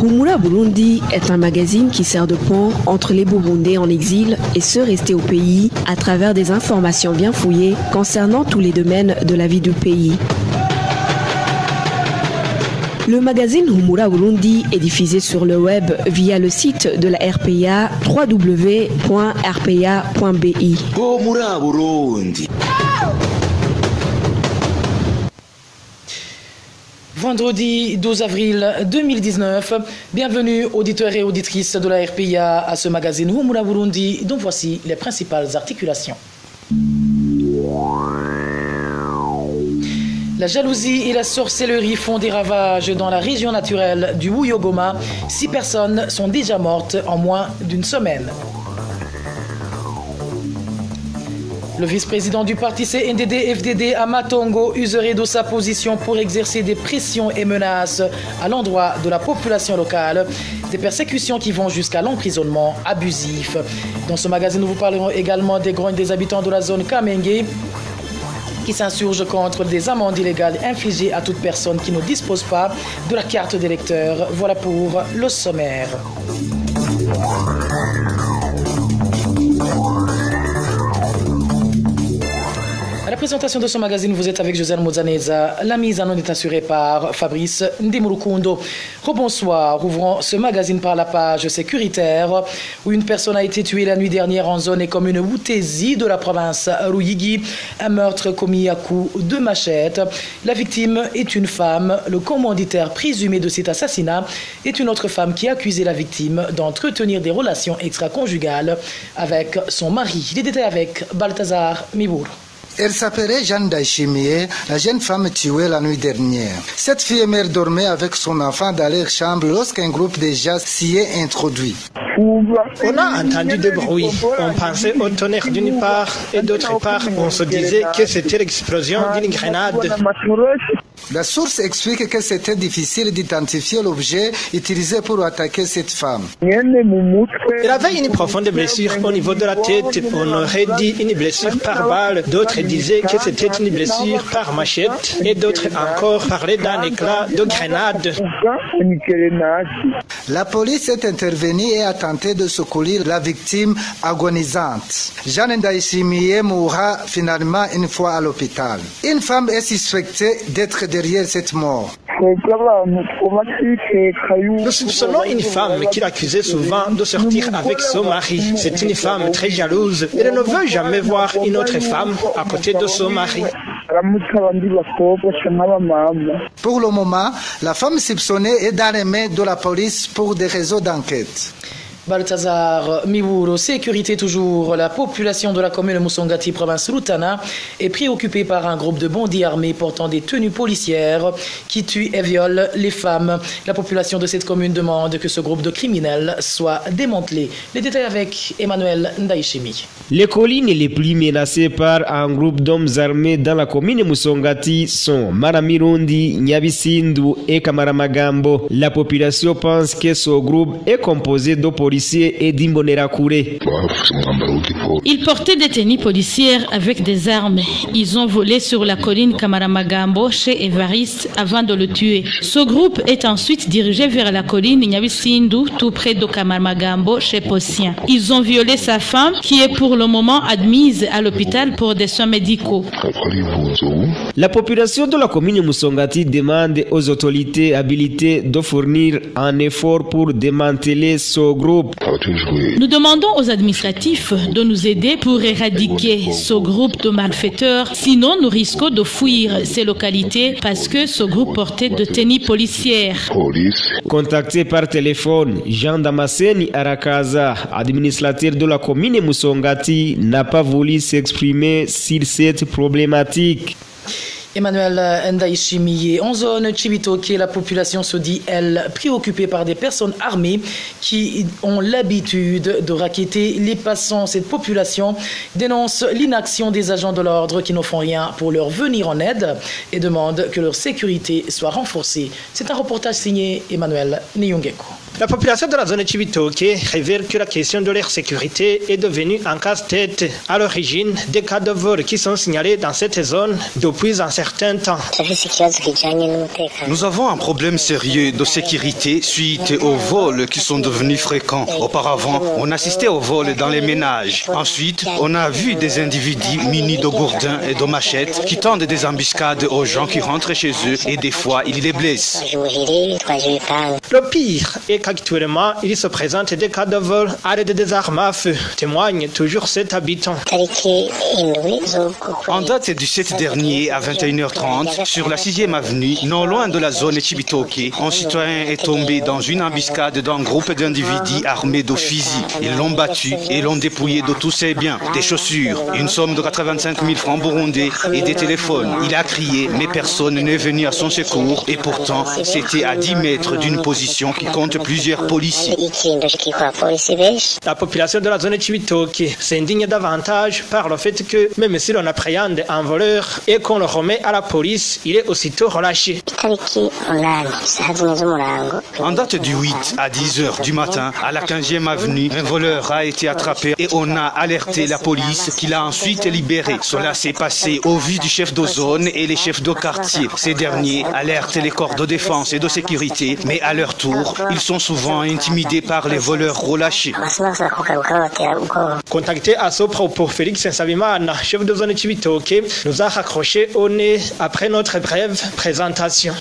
Humura Burundi est un magazine qui sert de pont entre les Burundais en exil et ceux restés au pays à travers des informations bien fouillées concernant tous les domaines de la vie du pays. Le magazine Humura Burundi est diffusé sur le web via le site de la RPA www.rpa.bi. Humura Burundi. Vendredi 12 avril 2019, bienvenue auditeurs et auditrices de la RPA à ce magazine Humura Burundi dont voici les principales articulations. La jalousie et la sorcellerie font des ravages dans la région naturelle du Wuyogoma. 6 personnes sont déjà mortes en moins d'une semaine. Le vice-président du parti CNDD-FDD Amatongo userait de sa position pour exercer des pressions et menaces à l'endroit de la population locale, des persécutions qui vont jusqu'à l'emprisonnement abusif. Dans ce magazine, nous vous parlerons également des grognes des habitants de la zone Kamenge qui s'insurgent contre des amendes illégales infligées à toute personne qui ne dispose pas de la carte d'électeur. Voilà pour le sommaire. À la présentation de ce magazine, vous êtes avec Josène Mozaneza. La mise en onde est assurée par Fabrice Ndimurukundo. Rebonsoir. Ouvrons ce magazine par la page sécuritaire où une personne a été tuée la nuit dernière en zone et commune Boutezi de la province Ruyigi. Un meurtre commis à coups de machette. La victime est une femme. Le commanditaire présumé de cet assassinat est une autre femme qui a accusé la victime d'entretenir des relations extra-conjugales avec son mari. Les détails avec Balthazar Mibour. Elle s'appelait Jeanne Daishimie, la jeune femme tuée la nuit dernière. Cette fille mère dormait avec son enfant dans leur chambre lorsqu'un groupe de jazz s'y est introduit. On a entendu des bruits. On pensait au tonnerre d'une part et d'autre part, on se disait que c'était l'explosion d'une grenade. La source explique que c'était difficile d'identifier l'objet utilisé pour attaquer cette femme. Elle avait une profonde blessure au niveau de la tête. On aurait dit une blessure par balle. D'autres disaient que c'était une blessure par machette. Et d'autres encore parlaient d'un éclat de grenade. La police est intervenue et a tenté de secourir la victime agonisante. Jeanne Daishimie mourra finalement une fois à l'hôpital. Une femme est suspectée d'être derrière cette mort. Nous soupçonnons une femme qui l'accusait souvent de sortir avec son mari. C'est une femme très jalouse. Elle ne veut jamais voir une autre femme à côté de son mari. Pour le moment, la femme soupçonnée est dans les mains de la police pour des raisons d'enquête. Balthazar Mibouro, sécurité toujours. La population de la commune Musongati, province Rutana, est préoccupée par un groupe de bandits armés portant des tenues policières qui tuent et violent les femmes. La population de cette commune demande que ce groupe de criminels soit démantelé. Les détails avec Emmanuel Ndaishimi. Les collines les plus menacées par un groupe d'hommes armés dans la commune Musongati sont Maramirundi, Nyabisindu et Kamaramagambo. La population pense que ce groupe est composé de policiers et d'Imbonerakure. Ils portaient des tenues policières avec des armes. Ils ont volé sur la colline Kamaramagambo chez Évariste avant de le tuer. Ce groupe est ensuite dirigé vers la colline Nyabisindu, tout près de Kamaramagambo chez Possien. Ils ont violé sa femme qui est pour le moment admise à l'hôpital pour des soins médicaux. La population de la commune Musongati demande aux autorités habilitées de fournir un effort pour démanteler ce groupe. Nous demandons aux administratifs de nous aider pour éradiquer ce groupe de malfaiteurs. Sinon, nous risquons de fuir ces localités parce que ce groupe portait de tenues policières. Contacté par téléphone, Jean Damascene Arakaza, administrateur de la commune Musongati, n'a pas voulu s'exprimer sur cette problématique. Emmanuel Ndaishimiye, en zone Chibitoke, la population se dit, elle, préoccupée par des personnes armées qui ont l'habitude de racketter les passants. Cette population dénonce l'inaction des agents de l'ordre qui ne font rien pour leur venir en aide et demande que leur sécurité soit renforcée. C'est un reportage signé Emmanuel Nyongeko. La population de la zone de Chibitoke révèle que la question de leur sécurité est devenue un casse-tête. À l'origine, des cas de vol qui sont signalés dans cette zone depuis un certain temps. Nous avons un problème sérieux de sécurité suite aux vols qui sont devenus fréquents. Auparavant, on assistait aux vols dans les ménages. Ensuite, on a vu des individus munis de gourdins et de machettes qui tendent des embuscades aux gens qui rentrent chez eux et des fois, ils les blessent. Le pire est qu'actuellement, il se présente des cas de vol à l'aide des armes à feu, témoigne toujours cet habitant. En date du 7 dernier à 21h30, sur la 6e avenue, non loin de la zone Chibitoke, un citoyen est tombé dans une embuscade d'un groupe d'individus armés de fusils. Ils l'ont battu et l'ont dépouillé de tous ses biens, des chaussures, une somme de 85 000 francs burundais et des téléphones. Il a crié, mais personne n'est venu à son secours et pourtant, c'était à 10 mètres d'une position qui compte plusieurs policiers. La population de la zone de Chibitoke s'indigne davantage par le fait que même si l'on appréhende un voleur et qu'on le remet à la police, il est aussitôt relâché. En date du 8 à 10h du matin, à la 15e avenue, un voleur a été attrapé et on a alerté la police qui l'a ensuite libéré. Cela s'est passé au vu du chef de zone et les chefs de quartier. Ces derniers alertent les corps de défense et de sécurité, mais à leur tour, ils sont souvent intimidés par les voleurs relâchés. Contacté à ce propos, Félix Nsabimana, chef de zone de Chibitoke, nous a raccroché au nez après notre brève présentation.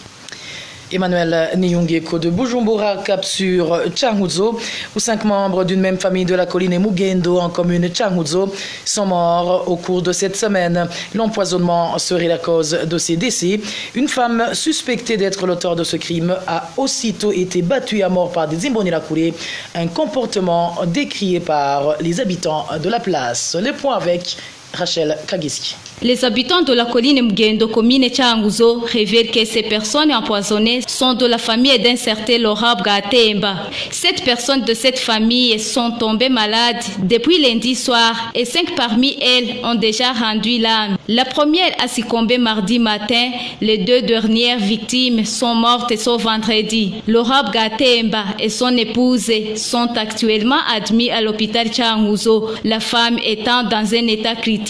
Emmanuel Niyungeko de Bujumbura cap sur Changuzo, où 5 membres d'une même famille de la colline Mugendo en commune Changuzo sont morts au cours de cette semaine. L'empoisonnement serait la cause de ces décès. Une femme suspectée d'être l'auteur de ce crime a aussitôt été battue à mort par des Imbonerakouré, un comportement décrié par les habitants de la place. Les points avec Rachel Kagiski. Les habitants de la colline Mugendo, commune Changuzo, révèlent que ces personnes empoisonnées sont de la famille d'un certain Laurent Gatemba. 7 personnes de cette famille sont tombées malades depuis lundi soir et 5 parmi elles ont déjà rendu l'âme. La première a succombé mardi matin. Les 2 dernières victimes sont mortes ce vendredi. Laurent Gatemba et son épouse sont actuellement admis à l'hôpital Changuzo, la femme étant dans un état critique.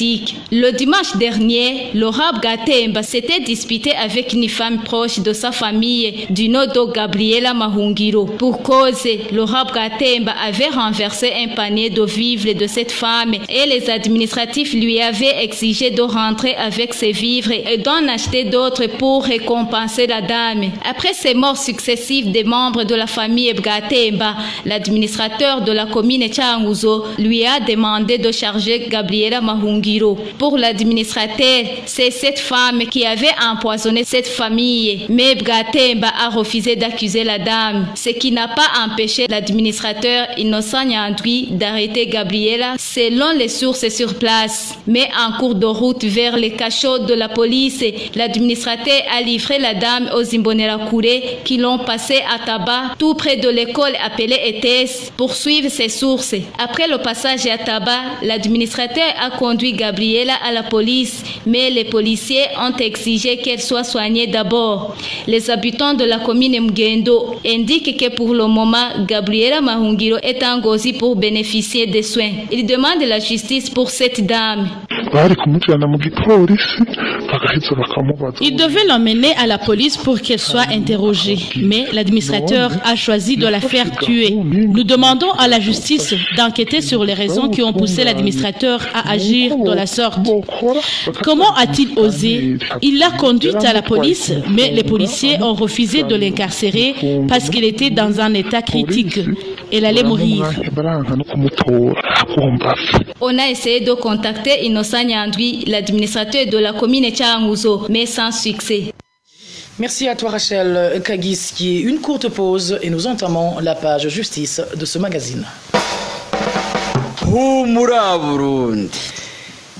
Le dimanche dernier, Laurent Gatemba s'était disputé avec une femme proche de sa famille du nom de Gabriela Mahungiro. Pour cause, Laurent Gatemba avait renversé un panier de vivres de cette femme et les administratifs lui avaient exigé de rentrer avec ses vivres et d'en acheter d'autres pour récompenser la dame. Après ces morts successives des membres de la famille Gatemba, l'administrateur de la commune Changuzo lui a demandé de charger Gabriela Mahungiro. Pour l'administrateur, c'est cette femme qui avait empoisonné cette famille. Mais Gatemba a refusé d'accuser la dame, ce qui n'a pas empêché l'administrateur Innocent Nyandwi d'arrêter Gabriela selon les sources sur place. Mais en cours de route vers les cachots de la police, l'administrateur a livré la dame aux Imbonerakouré qui l'ont passée à tabac tout près de l'école appelée ETS pour suivre ses sources. Après le passage à tabac, l'administrateur a conduit Gabriela à la police, mais les policiers ont exigé qu'elle soit soignée d'abord. Les habitants de la commune Mugendo indiquent que pour le moment, Gabriela Mahungiro est en Gozi pour bénéficier des soins. Ils demandent la justice pour cette dame. Ils devaient l'emmener à la police pour qu'elle soit interrogée, mais l'administrateur a choisi de la faire tuer. Nous demandons à la justice d'enquêter sur les raisons qui ont poussé l'administrateur à agir de la sorte. Comment a-t-il osé? Il l'a conduite à la police, mais les policiers ont refusé de l'incarcérer parce qu'il était dans un état critique. Elle allait mourir. On a essayé de contacter Innocent Nyandwi, l'administrateur de la commune Changuzo, mais sans succès. Merci à toi Rachel Kagiski. Une courte pause et nous entamons la page justice de ce magazine.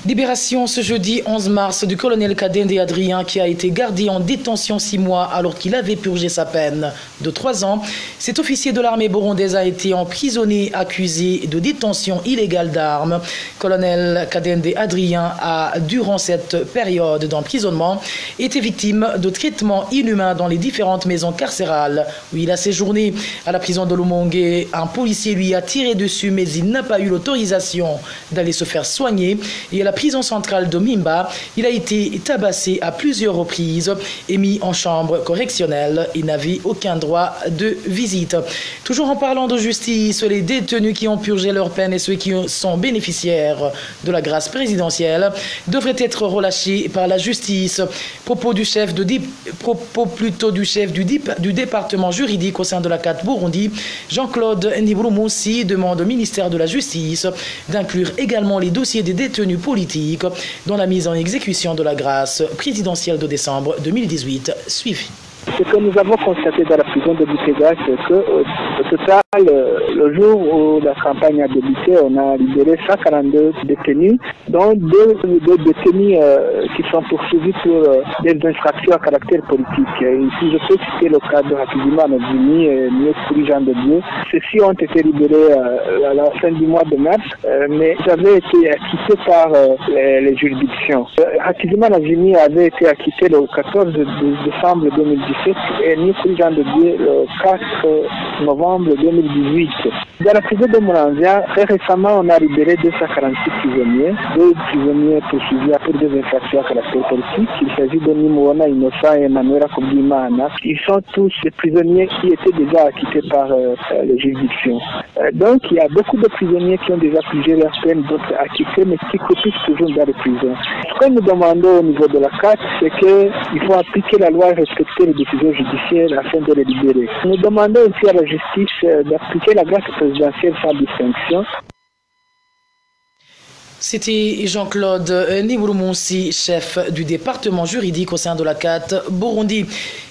Libération ce jeudi 11 mars du colonel Kadende Adrien qui a été gardé en détention 6 mois alors qu'il avait purgé sa peine de 3 ans. Cet officier de l'armée burundaise a été emprisonné, accusé de détention illégale d'armes. Colonel Kadende Adrien a, durant cette période d'emprisonnement, été victime de traitements inhumains dans les différentes maisons carcérales où il a séjourné. À la prison de Lumongue, un policier lui a tiré dessus, mais il n'a pas eu l'autorisation d'aller se faire soigner. Et à la prison centrale de Mimba, il a été tabassé à plusieurs reprises et mis en chambre correctionnelle. Il n'avait aucun droit de visite. Toujours en parlant de justice, les détenus qui ont purgé leur peine et ceux qui sont bénéficiaires de la grâce présidentielle devraient être relâchés par la justice. Propos du chef du département juridique au sein de la CAT Burundi, Jean-Claude Ndiburumunsi, demande au ministère de la Justice d'inclure également les dossiers des détenus politiques dans la mise en exécution de la grâce présidentielle de décembre 2018. Suivi. Ce que nous avons constaté dans la prison de Butega, c'est qu'au total, le jour où la campagne a débuté, on a libéré 142 détenus, dont deux détenus qui sont poursuivis pour des infractions à caractère politique. Ici, je peux citer le cas de Hakizima Nozimi et Niekuri Jean de Dieu. Ceux-ci ont été libérés à la fin du mois de mars, mais ils avaient été acquittés par les juridictions. Hakizima Nozimi avait été acquitté le 14 décembre 2017 et Niekuri Jean de Dieu le 4 novembre 2018. Dans la prison de Muramvya, très récemment, on a libéré 246 prisonniers, 2 prisonniers poursuivis pour des infractions à caractère politique. Il s'agit de Nimouana Innocent et Emmanuela Kubimana. Ils sont tous des prisonniers qui étaient déjà acquittés par les juridictions. Donc, il y a beaucoup de prisonniers qui ont déjà purgé leur peine, d'autres acquittés, mais qui copient toujours dans les prisons. Ce que nous demandons au niveau de la CAT, c'est qu'il faut appliquer la loi et respecter les décisions judiciaires afin de les libérer. Nous demandons aussi à la justice d'appliquer la grâce présidentielle sans distinction. C'était Jean-Claude Ndiburumunsi, chef du département juridique au sein de la CAT Burundi.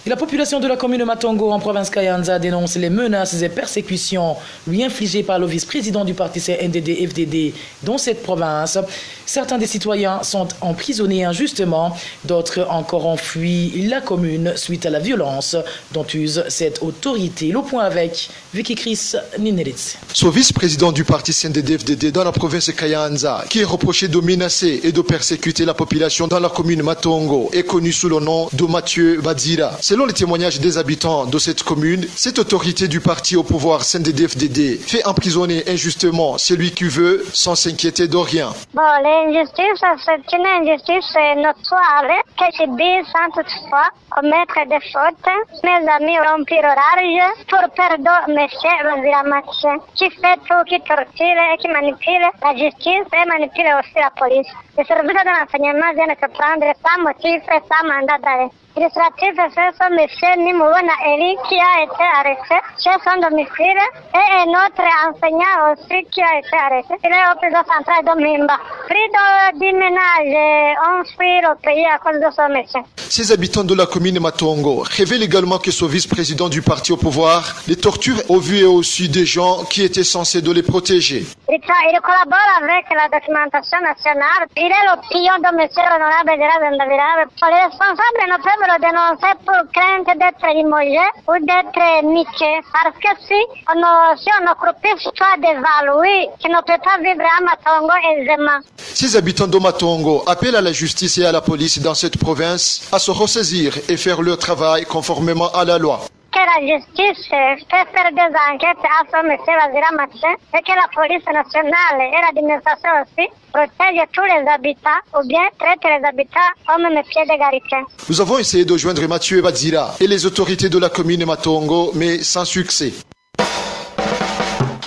Et la population de la commune Matongo en province Kayanza dénonce les menaces et persécutions lui infligées par le vice-président du parti CNDD-FDD dans cette province. Certains des citoyens sont emprisonnés injustement, d'autres encore ont fui la commune suite à la violence dont use cette autorité. Le point avec Vicky Chris Nineritz. Ce vice-président du parti CNDD-FDD dans la province Kayanza, qui est reproché de menacer et de persécuter la population dans la commune Matongo, est connu sous le nom de Mathieu Badzira. Selon les témoignages des habitants de cette commune, cette autorité du parti au pouvoir CNDD-FDD fait emprisonner injustement celui qui veut sans s'inquiéter de rien. Bon, l'injustice, c'est une injustice notoire que subit sans toutefois commettre des fautes. Mes amis ont pris l'orage pour perdre monsieur Badzira Mathieu, qui fait tout, qui torture et qui manipule la justice et manipule aussi la police. Les services de l'enseignement viennent se prendre sans motif et sans mandat d'arrêt. Illustratif, c'est ce monsieur Nimouana Eli qui a été arrêté chez son domicile et un autre enseignant aussi qui a été arrêté. Il est au prison central de Mimba. Pris de 10 ménages ont fui le pays à cause de ce monsieur. Ces habitants de la commune Matongo révèlent également que ce vice-président du parti au pouvoir les torture au vu et au su des gens qui étaient censés de les protéger. Il collabore avec la documentation nationale. Il est le pion de monsieur l'honorable Gérard Ndabirabe. Les responsables ne peuvent le dénoncer pour crainte d'être limogé ou d'être niqué. Parce que si on ne croupisse pas des Valois, qui ne peut pas vivre à Matongo aisément. Ces habitants de Matongo appellent à la justice et à la police dans cette province à se ressaisir et faire leur travail conformément à la loi. Que la justice fait faire des enquêtes à ce monsieur Badzira Mathieu et que la police nationale et l'administration aussi protègent tous les habitants ou bien traitent les habitants comme mes pieds d'égalité. Nous avons essayé de joindre Mathieu Badzira et les autorités de la commune Matongo, mais sans succès.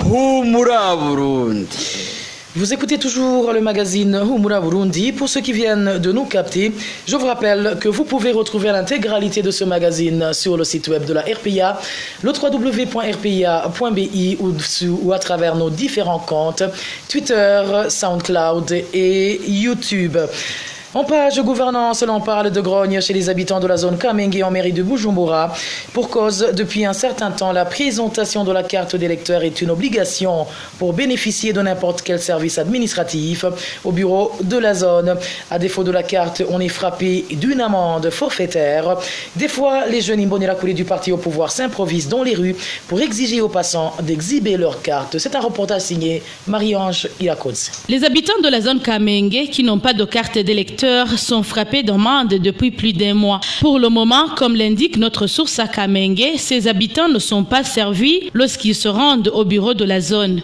Humura Burundi. Vous écoutez toujours le magazine Humura Burundi. Pour ceux qui viennent de nous capter, je vous rappelle que vous pouvez retrouver l'intégralité de ce magazine sur le site web de la RPA, le www.rpa.bi ou à travers nos différents comptes Twitter, SoundCloud et YouTube. En page gouvernance, l'on parle de grogne chez les habitants de la zone Kamenge en mairie de Bujumbura. Pour cause, depuis un certain temps, la présentation de la carte d'électeur est une obligation pour bénéficier de n'importe quel service administratif au bureau de la zone. À défaut de la carte, on est frappé d'une amende forfaitaire. Des fois, les jeunes Imbonerakure du parti au pouvoir s'improvisent dans les rues pour exiger aux passants d'exhiber leur carte. C'est un reportage signé Marie-Ange Irakoze. Les habitants de la zone Kamenge qui n'ont pas de carte d'électeur sont frappés d'amende depuis plus d'un mois. Pour le moment, comme l'indique notre source à Kamenge, ces habitants ne sont pas servis lorsqu'ils se rendent au bureau de la zone.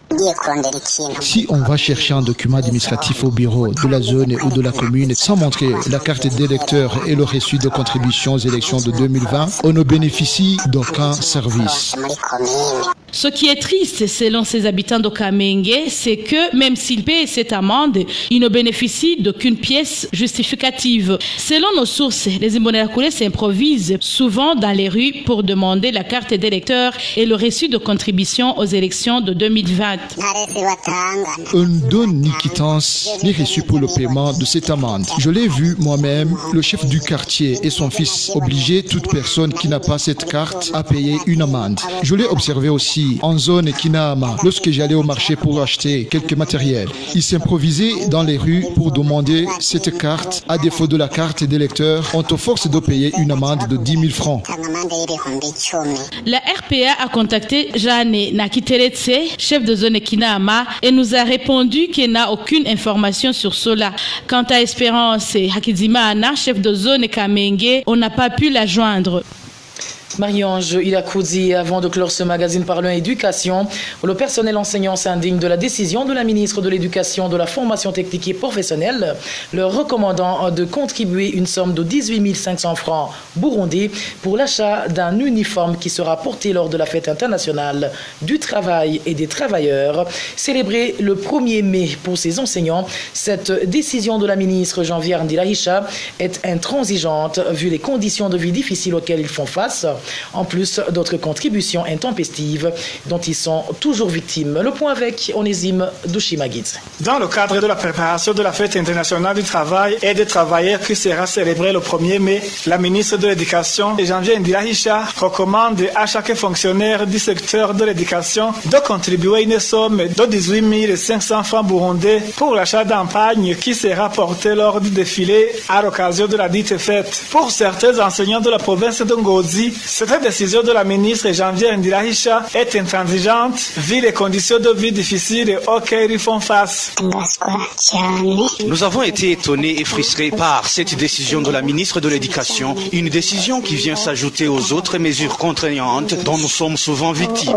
Si on va chercher un document administratif au bureau de la zone ou de la commune sans montrer la carte d'électeur et le reçu de contribution aux élections de 2020, on ne bénéficie d'aucun service. Ce qui est triste, selon ces habitants de Kamenge, c'est que même s'ils paient cette amende, ils ne bénéficient d'aucune pièce justificative. Selon nos sources, les Imbonerakure s'improvisent souvent dans les rues pour demander la carte d'électeur et le reçu de contribution aux élections de 2020. On ne donne ni quittance ni reçu pour le paiement de cette amende. Je l'ai vu moi-même, le chef du quartier et son fils obliger toute personne qui n'a pas cette carte à payer une amende. Je l'ai observé aussi en zone Kinama lorsque j'allais au marché pour acheter quelques matériels. Ils s'improvisaient dans les rues pour demander cette carte. À défaut de la carte d'électeur, on te force de payer une amende de 10 000 francs. La RPA a contacté Jeanne Nakiteretse, chef de zone Kinama, et nous a répondu qu'elle n'a aucune information sur cela. Quant à Espérance Hakizimana, chef de zone Kamenge, on n'a pas pu la joindre. Marie-Ange Irakoudzi, avant de clore ce magazine parlant éducation, le personnel enseignant s'indigne de la décision de la ministre de l'Éducation, de la formation technique et professionnelle, leur recommandant de contribuer une somme de 18 500 francs burundais pour l'achat d'un uniforme qui sera porté lors de la fête internationale du travail et des travailleurs, célébrée le 1er mai pour ces enseignants. Cette décision de la ministre Janvier Ndirahisha est intransigeante vu les conditions de vie difficiles auxquelles ils font face, en plus d'autres contributions intempestives dont ils sont toujours victimes. Le point avec Onésime Dushimagidze. Dans le cadre de la préparation de la fête internationale du travail et des travailleurs qui sera célébrée le 1er mai, la ministre de l'Éducation, Janvier Ndirahisha, recommande à chaque fonctionnaire du secteur de l'éducation de contribuer une somme de 18 500 francs burundais pour l'achat d'un pagne qui sera porté lors du défilé à l'occasion de la dite fête. Pour certains enseignants de la province de Ngozi, cette décision de la ministre Janvier Ndirahisha est intransigeante vu les conditions de vie difficiles auxquelles ils font face. Nous avons été étonnés et frustrés par cette décision de la ministre de l'Éducation, une décision qui vient s'ajouter aux autres mesures contraignantes dont nous sommes souvent victimes.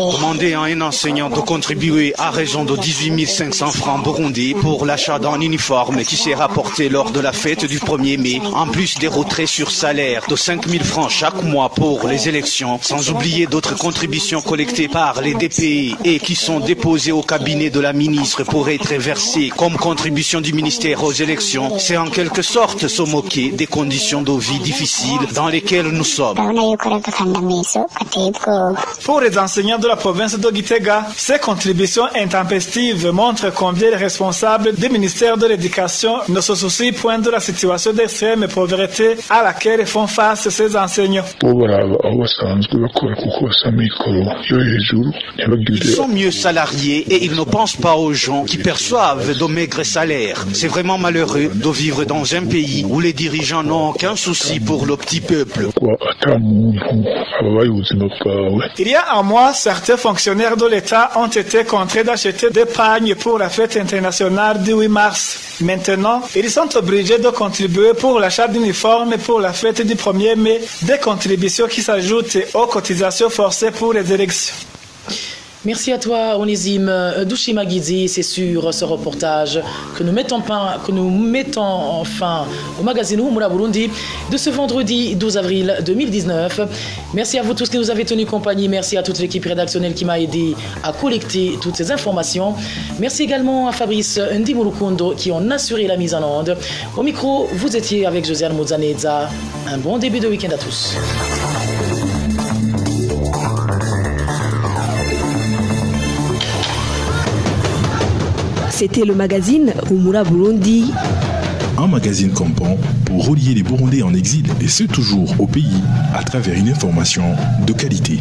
Demander à un enseignant de contribuer à raison de 18 500 francs burundais pour l'achat d'un uniforme qui sera porté lors de la fête du 1er mai, en plus des retraits sur salaire de 5 000 francs chaque mois pour les élections, sans oublier d'autres contributions collectées par les DPI et qui sont déposées au cabinet de la ministre pour être versées comme contribution du ministère aux élections, c'est en quelque sorte se moquer des conditions de vie difficiles dans lesquelles nous sommes. Pour les enseignants de la province de Gitega, ces contributions intempestives montrent combien les responsables du ministère de l'Éducation ne se soucient point de la situation d'extrême pauvreté à laquelle font face ces enseignants. Ils sont mieux salariés et ils ne pensent pas aux gens qui perçoivent de maigres salaires. C'est vraiment malheureux de vivre dans un pays où les dirigeants n'ont aucun souci pour le petit peuple. Il y a un mois, certains fonctionnaires de l'État ont été contraints d'acheter des pagnes pour la fête internationale du 8 mars. Maintenant, ils sont obligés de contribuer pour l'achat d'uniformes pour la fête du 1er mai, des contributions qui s'ajoutent aux cotisations forcées pour les élections. Merci à toi, Onésime Dushimagidze. C'est sur ce reportage que nous mettons enfin au magazine Humura Burundi de ce vendredi 12 avril 2019. Merci à vous tous qui nous avez tenu compagnie. Merci à toute l'équipe rédactionnelle qui m'a aidé à collecter toutes ces informations. Merci également à Fabrice Ndimurukundo qui en assuré la mise en onde. Au micro, vous étiez avec Josiane Mozaneza. Un bon début de week-end à tous. C'était le magazine Humura Burundi. Un magazine campant pour relier les Burundais en exil, et ce toujours au pays, à travers une information de qualité.